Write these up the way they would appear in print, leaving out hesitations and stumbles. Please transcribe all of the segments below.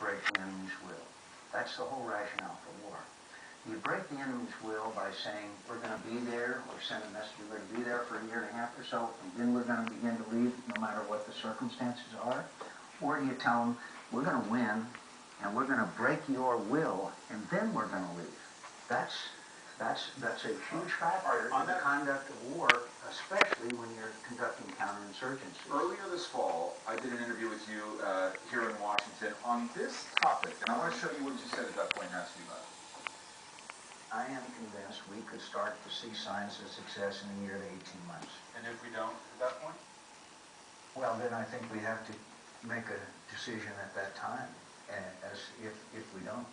break the enemy's will. That's the whole rationale for war. You break the enemy's will by saying, we're going to be there, or send a message, we're going to be there for a year and a half or so, and then we're going to begin to leave no matter what the circumstances are? Or do you tell them, we're going to win, and we're going to break your will, and then we're going to leave? That's a huge factor in the conduct of war, especially when you're conducting counterinsurgency. Earlier this fall, I did an interview with you here in Washington on this topic, and I want to show you what you said at that point and ask you about it. I am convinced we could start to see signs of success in a year to 18 months. And if we don't at that point? Well, then I think we have to make a decision at that time, as if we don't.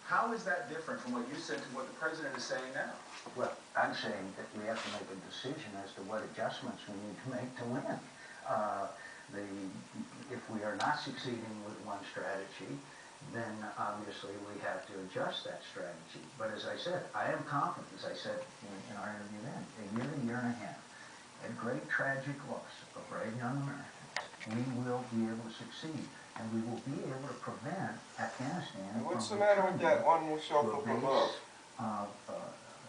How is that different from what you said to what the president is saying now? Well, I'm saying that we have to make a decision as to what adjustments we need to make to win. If we are not succeeding with one strategy, then obviously we have to adjust that strategy. But as I said, I am confident, as I said in our interview then, a year and a half, a great tragic loss of brave young Americans, we will be able to succeed. And we will be able to prevent Afghanistan What's the from matter with that one to shelf a up base above?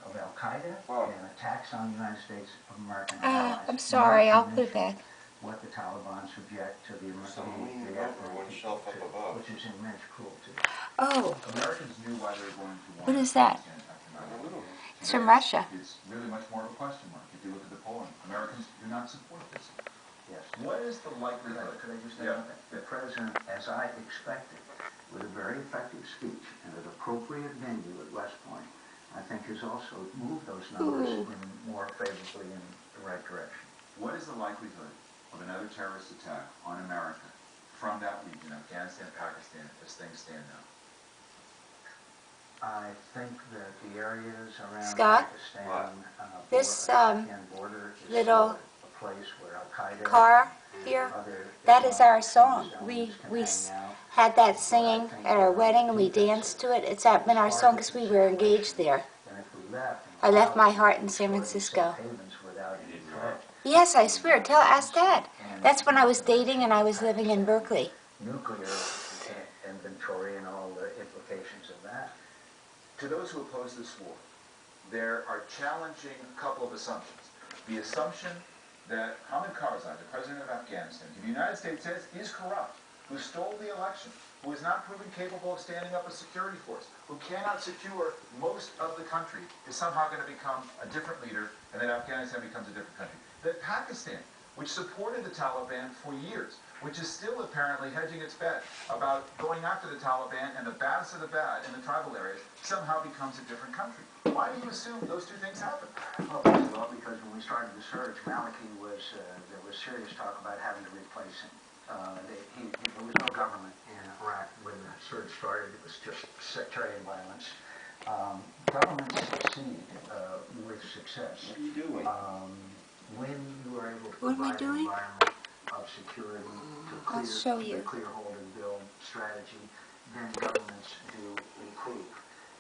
of Al-Qaeda Wow. and attacks on the United States of America and allies. I'm sorry, I'll Not to put it mention back. what the Taliban subject to the Something Afghan over one people shelf up to, above. which is immense cruelty. Oh, Americans knew why they were going to war. What is that? I don't know. it's from Russia. It's really much more of a question mark if you look at the polling. Americans do not support this. Yes. What is the likelihood? Could I just add Yeah. that? The president, as I expected, with a very effective speech and an appropriate venue at West Point, I think has also moved those numbers in more favorably in the right direction. What is the likelihood of another terrorist attack on America from that region, Afghanistan, Pakistan, as things stand now? I think that the areas around Scott? Pakistan, This, Afghan border is little still a place where Al-Qaeda car here, other that is our song. Islamic We elements can hang out. had that singing at our wedding and we danced to it. It's been our song because we were engaged there. And if we left, I left my heart in San Francisco. havens without any threat. Yes, I swear. Ask Dad. That's when I was dating and I was living in Berkeley. Nuclear inventory and all the implications of that. To those who oppose this war, there are challenging a couple of assumptions. The assumption that Hamid Karzai, the president of Afghanistan, who the United States says is corrupt, who stole the election, who is not proven capable of standing up a security force, who cannot secure most of the country, is somehow going to become a different leader, and that Afghanistan becomes a different country. That Pakistan, which supported the Taliban for years, which is still apparently hedging its bet about going after the Taliban and the baddest of the bad in the tribal areas, somehow becomes a different country. Why do you assume those two things happen? Well, because when we started the search, Maliki there was serious talk about having to replace him. There was no government in Iraq when the search started. It was just sectarian violence. Governments succeed with success. What are you doing? When you are able to What am I provide an doing? environment of security to I'll show you. clear hold and build strategy, then governments do improve.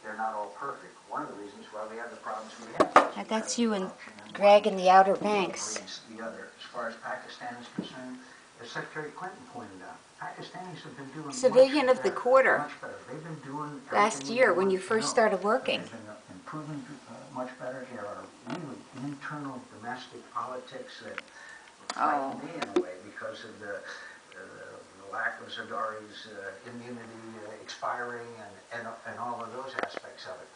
They're not all perfect. One of the reasons why we have the problems we have. Now, that's you and Greg in the Outer Banks. The other, as far as Pakistan is concerned, as Secretary Clinton pointed out, Pakistanis have been doing Civilian much of the better, Quarter. much better. They've been doing Last everything year we when you want to first know. started working. They've been improving much better. There are really internal domestic politics that frighten me in a way because of the lack of Zardari's immunity expiring and all of those aspects of it.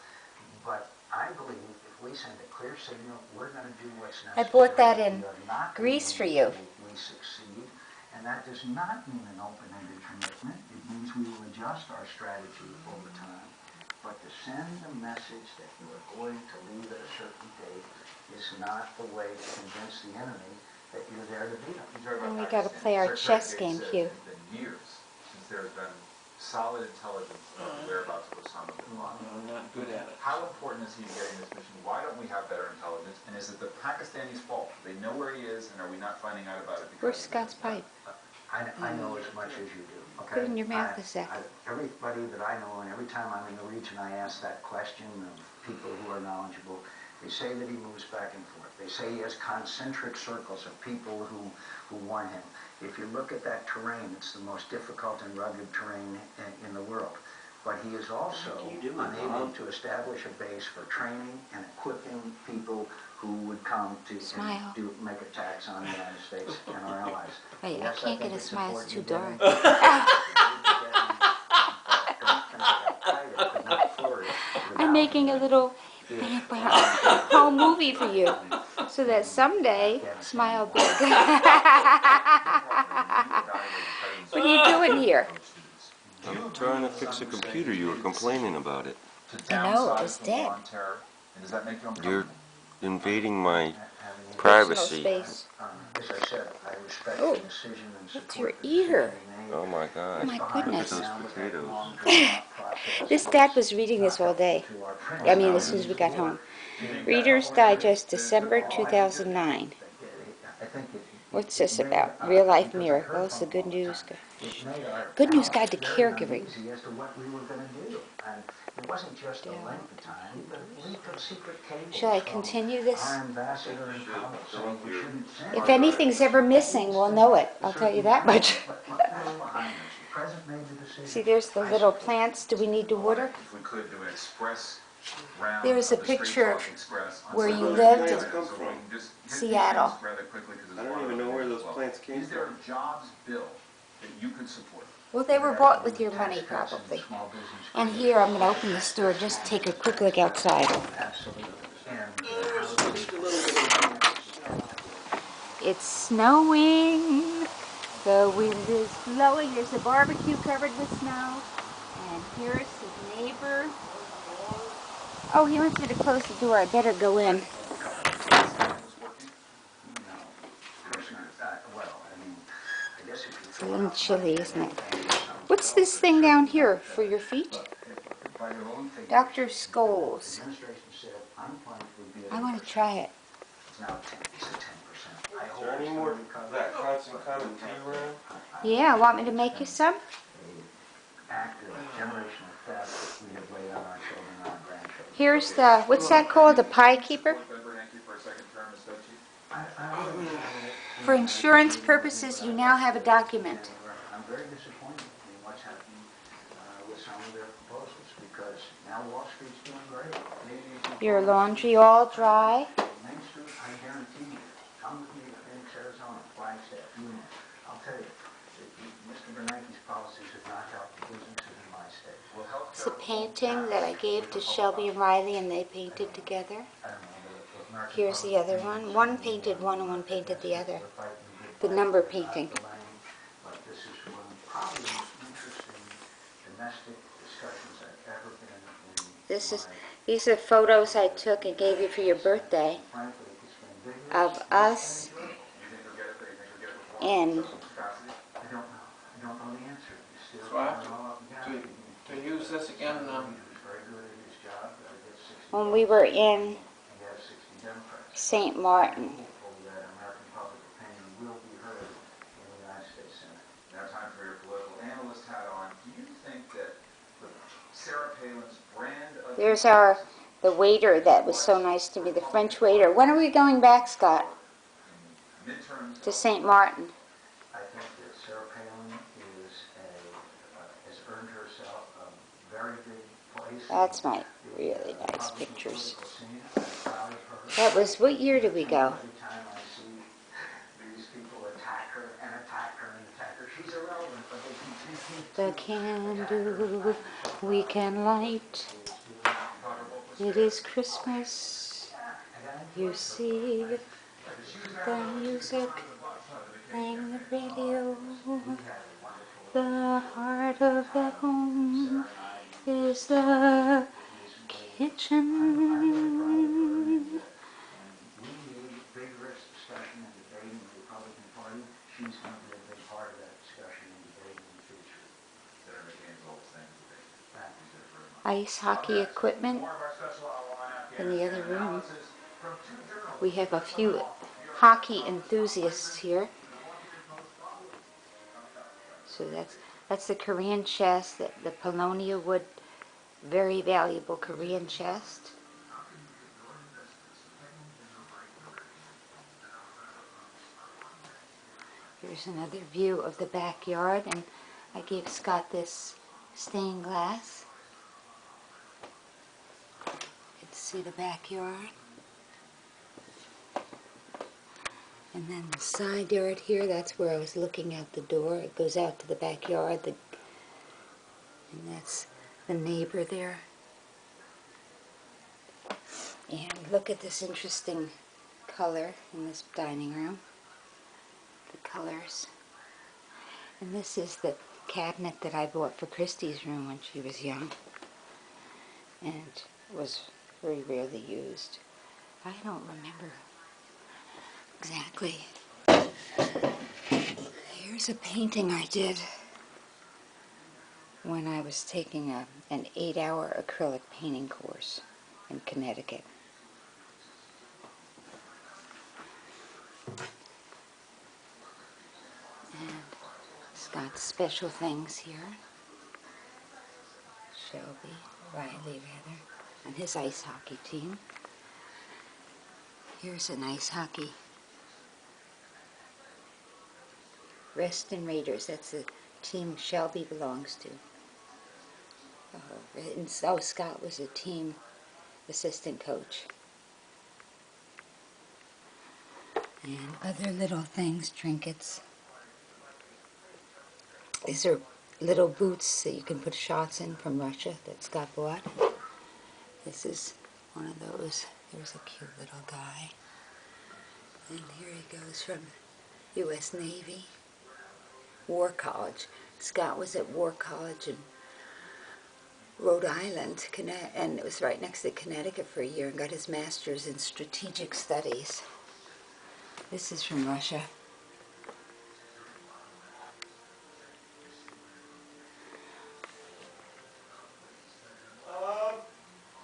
But I believe if we send a clear signal, we're going to do what's necessary. I bought that in We are not Greece for going you. to We succeed, and that does not mean an open-ended commitment. It means we will adjust our strategy over time. But to send the message that you are going to leave at a certain date is not the way to convince the enemy that you're there to beat them. And we got to play our chess game, Hugh. It's been years since there has been solid intelligence about the whereabouts of Osama bin Laden. I'm not good at it. How important is he in getting this mission? Why don't we have better intelligence? And is it the Pakistanis' fault? Do they know where he is, and are we not finding out about it? Where's Scott's pipe? I know as much as you do. Okay? Put it in your mouth a sec. Everybody that I know, and every time I'm in the region, I ask that question of people who are knowledgeable, They say that he moves back and forth. They say he has concentric circles of people who want him. If you look at that terrain, it's the most difficult and rugged terrain in the world. But he is also unable to establish a base for training and equipping people who would come to Smile. make attacks on the United States and our allies. Wait, Yes, I can't think get a it's smile, it's too important dark. I'm making a little home movie for you, so that someday, smile big. What are you doing here? I'm trying to fix a computer. You were complaining about it. I know, it was dead. And does that make you You're uncomfortable? invading my Personal privacy. space. As I said, I respect Oh, the decision and what's support your the ear? decision he made. Oh my God. Oh my Behind goodness. us Those now with that potatoes. long-drawn-out process This dad was reading this all day. to our I mean, prince. as soon as we got home. Reader's Digest, December 2009. I think What's this about? Real life miracles, the good news. Good news guide to caregiving. As to what we were going to do. And it wasn't just the length of time, but leak of secret cables. Shall I from continue this? Our ambassador in Kabul saying we shouldn't send. If anything's ever missing, we'll know it. I'll tell you that much. But that's behind us. The president made the decision. See, there's the little plants. Do we need to water? If we could do an express round There's of a the Street picture Talk Express on where you Sunday. lived in So we can just hit these Seattle. things rather quickly 'cause there's I a don't lot even of know where them those as well. plants came Is there from. a jobs bill that you could support? Well, they were bought with your money, probably. And here, I'm going to open this door, just take a quick look outside. Absolutely. And It's snowing. The wind is blowing. There's a barbecue covered with snow. And here's his neighbor. Oh, he wants me to close the door. I better go in. It's a little chilly, isn't it? What's this thing down here for your feet? Dr. Scholes. I want to try it. It's now 10, it's at 10%. I Is hope there any it's more gonna recover. that constant common tea around? Yeah, want me to make you some? Active generational theft that we have laid on our children and our grandchildren. Here's the, what's that called, the pie keeper? Member Yankee for a second term as State Chief? For insurance purposes, you now have a document. I'm very disappointed in what's happening with some of their proposals because now Wall Street's doing great. Your laundry all dry. Main Street, I guarantee you, come with me to Phoenix, Arizona, Flagstaff, Union. I'll tell you, Mr. Bernanke's policies have not helped the businesses in my state. Will help It's a painting that I gave to Shelby and Riley and they painted together. I don't know, the American Here's the other one. One painted one and one painted the other. The number painting. But this is one of probably the most interesting domestic discussions I've ever been in. This is, these are photos I took and gave you for your birthday Frankly, it's been vigorous. of us in, I don't know. I don't know the answer. You still So I have don't know what we got. to use this again, He was very good at his job. He gets 60 when we were in He has 60 Democrats. St. Martin. Hopeful that American public opinion will be heard in the United States Senate. Now time for your political analyst hat on. Do you think that Sarah Palin's brand of... There's the waiter that was so nice to me, the French waiter. When are we going back, Scott? midterms To St. Martin. I think that Sarah Palin has earned herself a very big place. That's my really nice pictures. Political scene. I'm proud of her. That was, what year did we go? Every time I see these people attack her and attack her and attack her, she's irrelevant, but they continue The candle we can light. It is Christmas. You see the music playing the radio. The heart of the home is the kitchen. we need vigorous discussion and debate in the Republican Party. She's going to be a big part of that discussion and debate in the future. Senator McCain's old thing. Thank you. Ice hockey equipment in the other room. We have a few hockey enthusiasts here. So that's the Korean chest, the Paulownia wood, very valuable Korean chest. Here's another view of the backyard, and I gave Scott this stained glass. You can see the backyard. And then the side yard here, that's where I was looking out the door. It goes out to the backyard, and that's the neighbor there. And look at this interesting color in this dining room. The colors. And this is the cabinet that I bought for Christy's room when she was young. And was very rarely used. I don't remember exactly. Here's a painting I did when I was taking an 8-hour acrylic painting course in Connecticut. And Scott's special things here. Riley rather, and his ice hockey team. Here's an ice hockey. Reston Raiders, that's the team Shelby belongs to. And so Scott was a team assistant coach. And other little things, trinkets. These are little boots that you can put shots in from Russia that Scott bought. This is one of those. There's a cute little guy. And here he goes from U.S. Navy. War College. Scott was at War College in Rhode Island, and it was right next to Connecticut for a year, and got his master's in strategic studies. This is from Russia.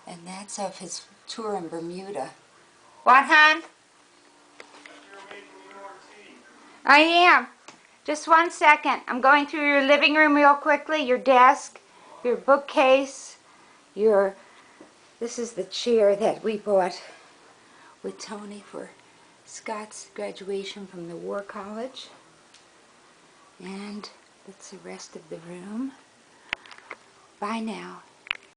And that's of his tour in Bermuda. What, hon? You're making more tea. I am. Just 1 second. I'm going through your living room real quickly, your desk, your bookcase, this is the chair that we bought with Tony for Scott's graduation from the War College. And that's the rest of the room. Bye now.